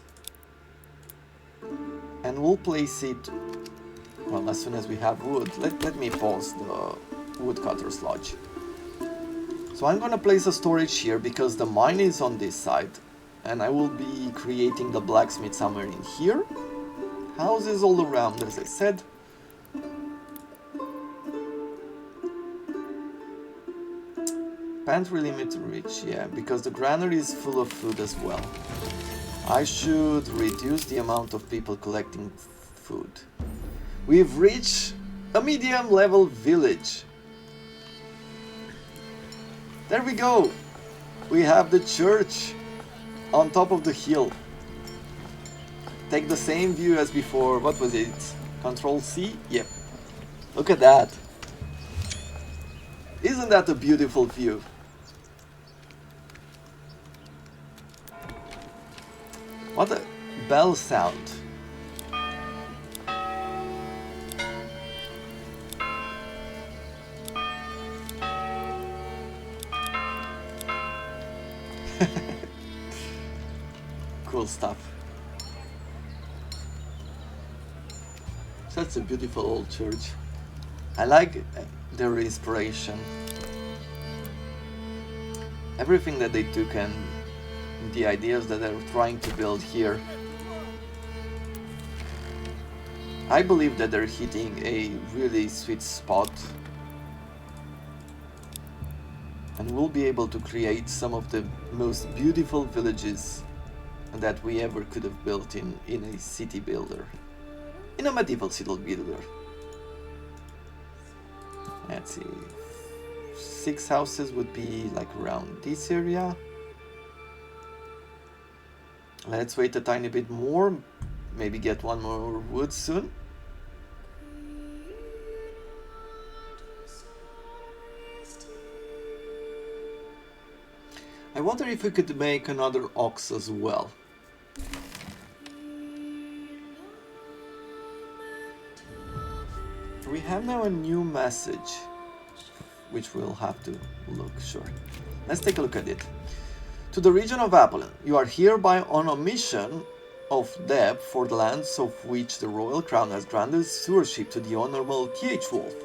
and we'll place it, well, as soon as we have wood. Let me pause the woodcutter's lodge. So I'm gonna place a storage here because the mine is on this side and I will be creating the blacksmith somewhere in here. Houses all around, as I said. Pantry limit reach, yeah, because the granary is full of food as well. I should reduce the amount of people collecting food. We've reached a medium level village. There we go. We have the church on top of the hill. Take the same view as before. What was it? Control C? Yep. Look at that. Isn't that a beautiful view? What a bell sound. Cool stuff. That's a beautiful old church. I like their inspiration. Everything that they took and the ideas that they're trying to build here. I believe that they're hitting a really sweet spot. And we'll be able to create some of the most beautiful villages that we ever could have built in a city builder. In a medieval city builder. Let's see. 6 houses would be like around this area. Let's wait a tiny bit more. Maybe get one more wood soon. I wonder if we could make another ox as well. We have now a new message, which we'll have to look, sure. Let's take a look at it. To the region of Apollon, you are hereby on a mission of debt for the lands of which the royal crown has granted stewardship to the honorable Th. Wolf.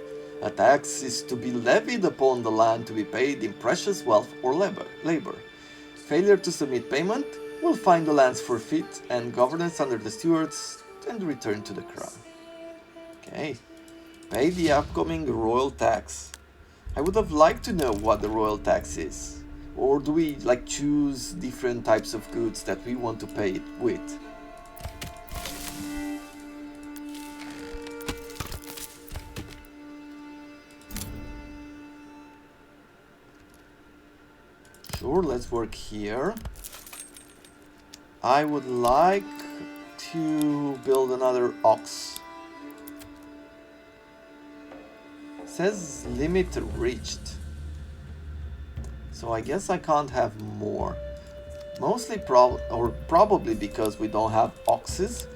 A tax is to be levied upon the land to be paid in precious wealth or labor. Failure to submit payment will find the lands forfeit and governance under the stewards and return to the crown. Okay. Pay the upcoming royal tax. I would have liked to know what the royal tax is. Or do we like choose different types of goods that we want to pay it with? Sure, let's work here. I would like to build another ox. It says limit reached. So I guess I can't have more. Mostly probably because we don't have oxes.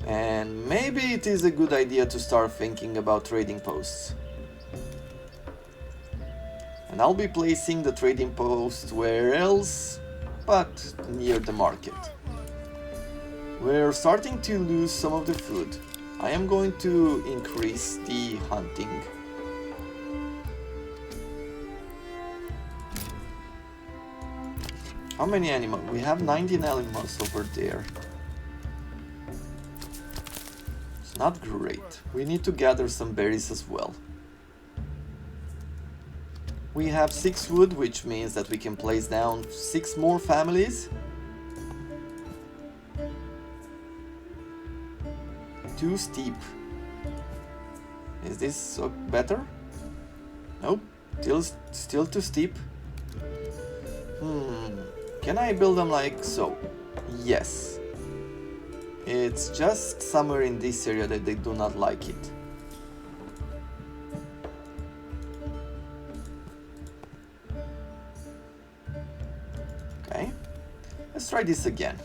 And maybe it is a good idea to start thinking about trading posts. And I'll be placing the trading post where else but near the market. We're starting to lose some of the food. I am going to increase the hunting. How many animals? We have 19 animals over there. It's not great. We need to gather some berries as well. We have 6 wood, which means that we can place down 6 more families. Too steep. Is this better? Nope, still too steep. Can I build them like so? Yes. It's just somewhere in this area that they do not like it. Okay, let's try this again.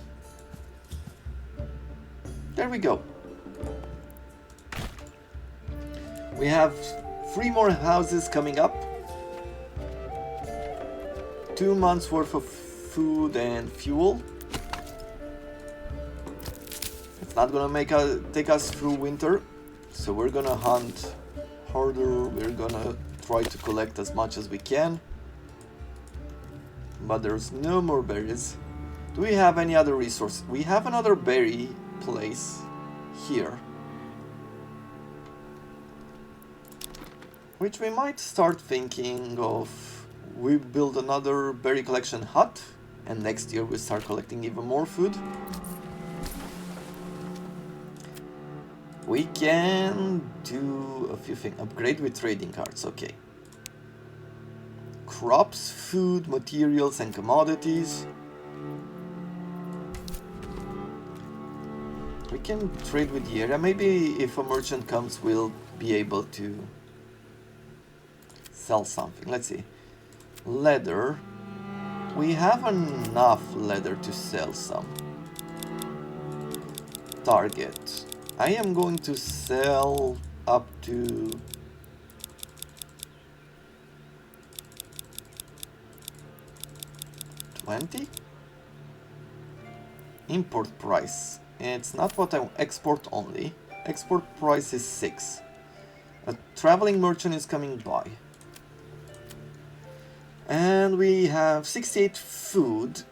There we go. We have 3 more houses coming up. 2 months worth of food and fuel. It's not gonna take us through winter, so we're gonna hunt harder. We're gonna try to collect as much as we can. But there's no more berries. Do we have any other resource? We have another berry place here, which we might start thinking of. We build another berry collection hut, and next year we start collecting even more food. We can do a few things. Upgrade with trading cards, okay. Crops, food, materials and commodities. We can trade with the area. Maybe if a merchant comes, we'll be able to sell something. Let's see. Leather. We have enough leather to sell some. Target. I am going to sell up to 20. Import price. It's not what I export only. Export price is 6. A traveling merchant is coming by. And we have 68 food.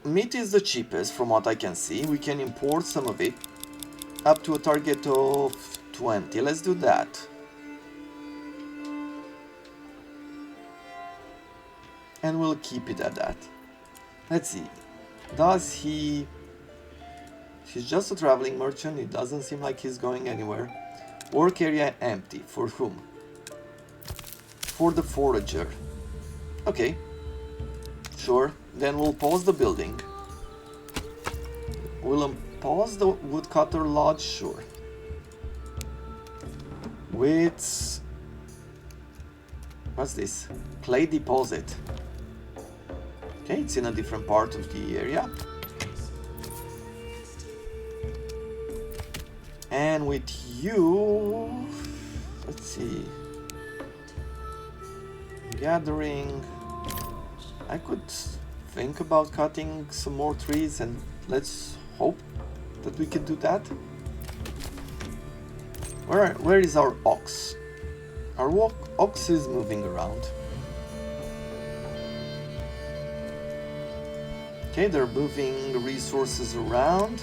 Meat is the cheapest from what I can see. We can import some of it up to a target of 20. Let's do that. And we'll keep it at that. Let's see. Does he... He's just a traveling merchant. It doesn't seem like he's going anywhere. Work area empty. For whom? For the forager. Okay. Sure. Then we'll pause the building. We'll pause the woodcutter lodge. Sure. With... What's this? Clay deposit. Okay, it's in a different part of the area. And with you... Let's see... Gathering... I could think about cutting some more trees, and let's hope that we can do that. Where is our ox? Our ox is moving around. Okay, they're moving the resources around.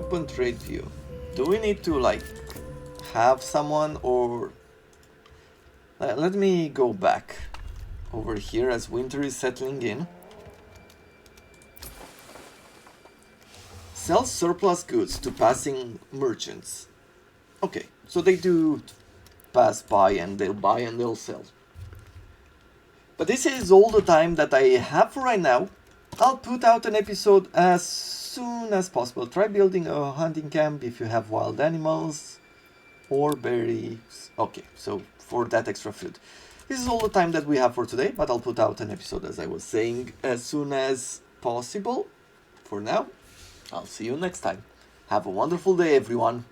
open trade view. Do we need to like have someone, or let me go back over here as winter is settling in. Sell surplus goods to passing merchants. Okay, so they do pass by and they'll buy and they'll sell. But this is all the time that I have for right now. I'll put out an episode as soon as possible. Try building a hunting camp if you have wild animals or berries. Okay, so for that extra food. This is all the time that we have for today, but I'll put out an episode, as I was saying, as soon as possible. For now, I'll see you next time. Have a wonderful day, everyone.